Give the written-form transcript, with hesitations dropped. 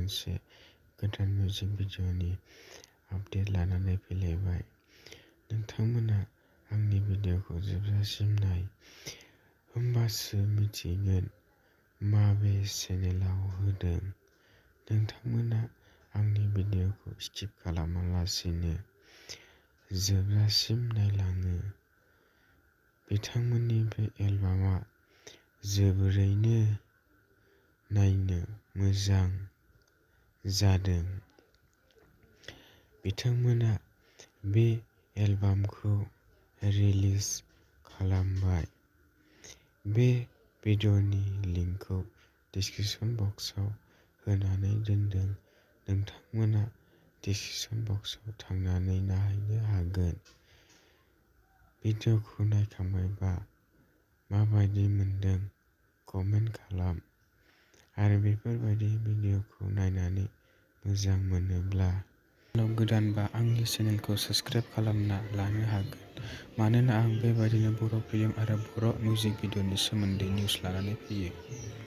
मोनसे गोदान music भिडिअ'नि update लानानै फैलायबाय। नोंथांमोना आंनि भिडिअ'खौ जोबजासिम नाय, होमबासो मिथिगोन माबे चेनेलाव होदों। नोंथांमोना आंनि भिडिअ'खौ स्किप खालामालासिनो जोबजासिम नायलाङो। बिथांमोननि बे एलबामा जोबोरैनो नायनो मोजां जादों। बिथांमोना बे एलबामखौ रिलिज खालामबाय। बे भिडिअ'नि लिंकखौ डिस्क्रिप्शन बक्सआव होनानै दोनदों। नोंथांमोना डिस्क्रिप्शन बक्सआव थांनानै नायहैनो हागोन। भिडिअ'खौ नायखांबायबा माबायदि मोनदों कमेन्ट खालाम आरो बेफोरबायदि भिडिअ'खौ नायनानै मोजां मोनोब्ला चेनेलाव गोदानबा आंनि चेनेलखौ साबस्क्राइब खालामना लानो हागोन, मानोना आं बेबायदिनो बर' फिल्म आरो बर' मिउजिक भिडिअ'नि सोमोन्दै निउस लानानै फैयो।